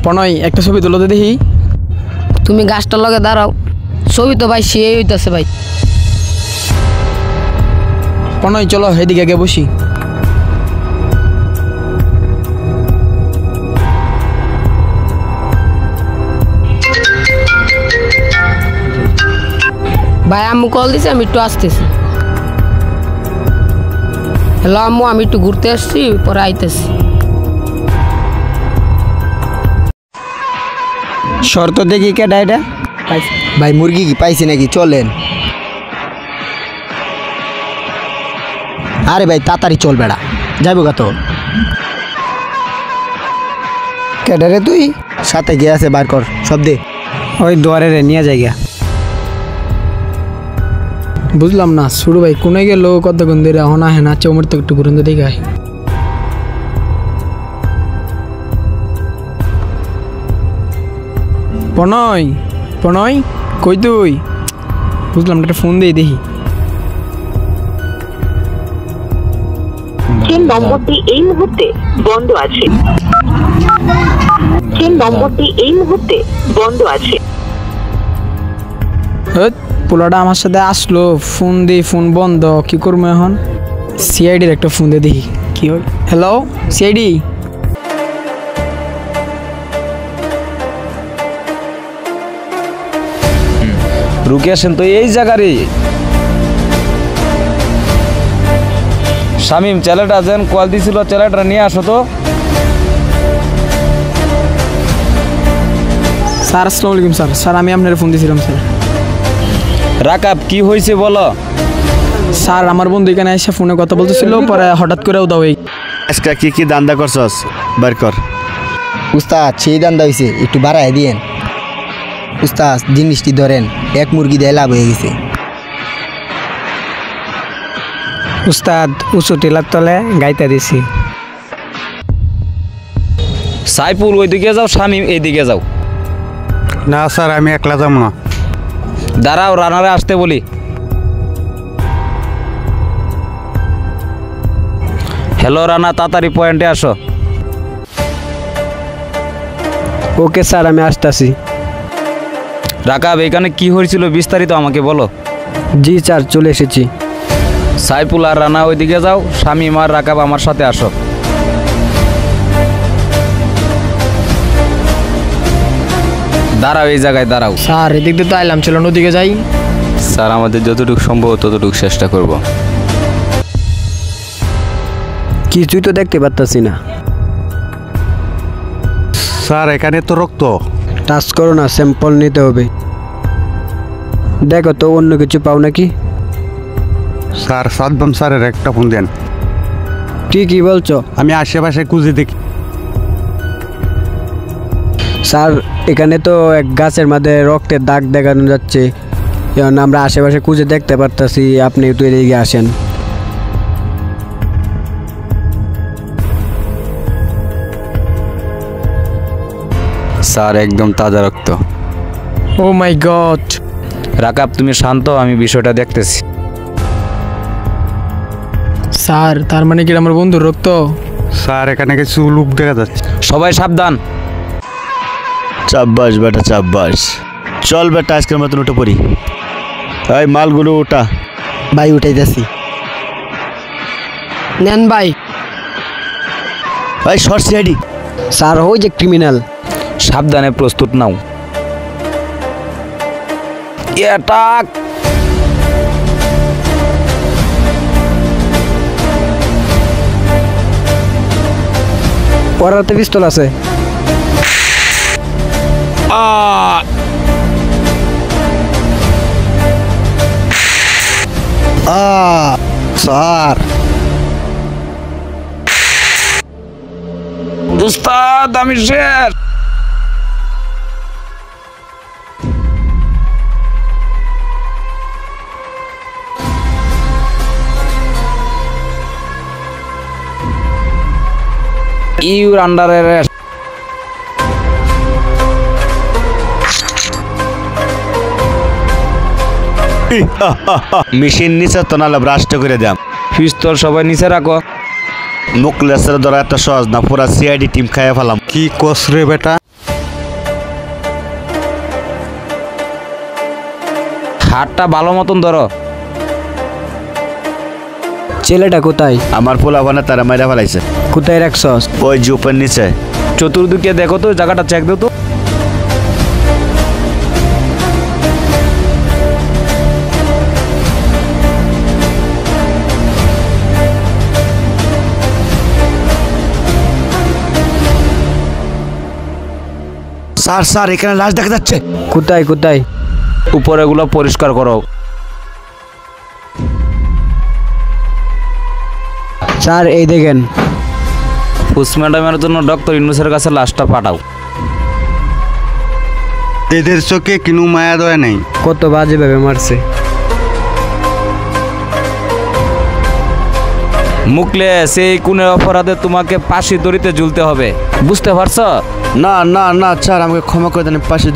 প্রণয় একটা ছবি তুলো তো দেখি। তুমি গাছটার লগে দাঁড়াও, ছবি তো ভাই সে হইতাছে ভাই। প্রণয় চলো এদিকে আগে বসি। ভাই আম্মু কল দিছে, আমি একটু আসতেছি। হ্যালো আম্মু, আমি একটু ঘুরতে আসছি, পরে আইতেছি। শর্ত দেখি কেডা এটা? ভাই মুরগি কি পাইছি নাকি? চলেন। আরে ভাই তাড়াতাড়ি চল বেড়া, যাইব গা তো। কেডা রে তুই? সাথে গিয়ে আছে, বার কর সব দে। ওই দুয়ারে রে নিয়ে যাই গা। বুঝলাম না ছোট ভাই কোনে গেল, কতক্ষণ ধরে এখন আহে না, চৌমের তো একটু ঘুরন দেখে আয়। প্রণয় প্রণয় কই তুই? বুঝলাম একটা ফোন দিয়ে দেখি। যে নম্বরটি এই মুহূর্তে বন্ধ আছে, যে নম্বরটি এই মুহূর্তে বন্ধ আছে। পোলাটা আমার সাথে আসলো, ফোন দিই ফোন বন্ধ, কি করবো এখন? সিআইডির একটা ফোন দিয়ে দেখি কি হয়। Hello CID. রুকে আসেন তো এই জায়গারে। শামিম ছেলেটা যেন কল দিছিল, ছেলেটা নিয়ে আসো তো। স্যার আসসালামু আলাইকুম। স্যার স্যার আমি আপনার ফোন দিয়েছিলাম স্যার। রাকাব কি হয়েছে বলো। স্যার আমার বন্ধু এখানে এসে ফোনে কথা বলতেছিল, পরে হঠাৎ করে উদাও হয়ে। আজকে কি কি দান্দা করছস বার কর। উস্তাদ সেই দান্দা হয়েছে, একটু বাড়াই দিয়েন। উস্তাদ জিনিসটি ধরেন, এক মুরগি দিয়ে লাভ হয়ে গেছে। উস্তাদ উঁচু টিলার তলে গাইতে দিছি। সাইফুল ওইদিকে যাও, শামিম এইদিকে যাও। না স্যার আমি একলা যাবো না। দাঁড়াও, রানারে আসতে বলি। হ্যালো রানা, তাড়াতাড়ি পয়েন্টে আসো। ওকে স্যার আমি আসতেছি। রাকাব এখানে কি হয়েছিল বিস্তারিত আমাকে বলো। জি স্যার চলে এসেছি। সাইফুল আর রানা ওইদিকে যাও, শামিম আর রাকাব আমার সাথে আসো। দাঁড়াও, এই জায়গায় দাঁড়াও। স্যার এদিক দিয়ে তো আইলাম, চলো নদীকে যাই। স্যার আমাদের যতটুকু সম্ভব ততটুকু চেষ্টা করব। কিছুই তো দেখতে পারতাছি না। স্যার এখানে তো রক্ত। টাচ করো না, স্যাম্পল নিতে হবে। দেখো তো অন্য কিছু পাও নাকি। স্যার সাদ্দাম স্যারের একটা ফোন দেন। কি বলছো? আমি আশেপাশে খুঁজে দেখি। স্যার এখানে তো এক গাছের মধ্যে রক্তের দাগ দেখানো যাচ্ছে, যেমন আমরা আশেপাশে খুঁজে দেখতে পারতাছি। আপনি তো এদিকে আসেন। স্যার একদম তাজা রক্ত। ও মাই গড। রাকাব তুমি শান্ত, আমি বিষয়টা দেখতেছি। স্যার তার মানে কি আমার বন্ধুর রক্ত? স্যার এখানে কিছু লোক দেখা যাচ্ছে। সবাই সাবধান। চাব্বাস বেটা চাব্বাস। চল বেটা আজকের মতন উঠে পড়ি। এই মালগুলো ওটা। ভাই উঠাই যাচ্ছি। নেন ভাই। এই শর্ট সিআইডি। স্যার ওই যে ক্রিমিনাল। সাবধানে প্রস্তুত নাও। অ্যাটাক। পরাতে পিস্তল আছে। স্যার উস্তাদ আমি শেষ। Your under arrest. মেশিন নিচে তো নাহলে ব্রাস্ট করে দাম। পিস্তল সবাই নিচে রাখো। মুখলেসের ধরা এত সহজ না, পুরা সিআইডি টিম খাইয়ে ফেলাম। কি কস রে বেটা? হাতটা ভালো মতন ধরো। ছেলেটা কোথায়? আমার পোলা বানা তারা মাইরা ফেলাইছে। কোথায় রাখছস? ওই জুপের নিচে। চতুর্দিকে দেখো তো, জায়গাটা চেক দাও তো। স্যার স্যার এখানে লাশ দেখা যাচ্ছে। কোথায় কোথায়? উপরে এগুলো পরিষ্কার করো। স্যার এই দেখেন। পোস্টমর্টমের জন্য ডক্টর ইউনুসের কাছে লাশটা পাঠাও। এদের চোখে কিনু মায়া দয়া নেই। কত বাজে ভাবে মারছে। মুখলে সেই কোনের অপরাধে তোমাকে ফাঁসি দড়িতে ঝুলতে হবে, বুঝতে পারছো? না না না স্যার, আমাকে ক্ষমা করে দেন, পাশে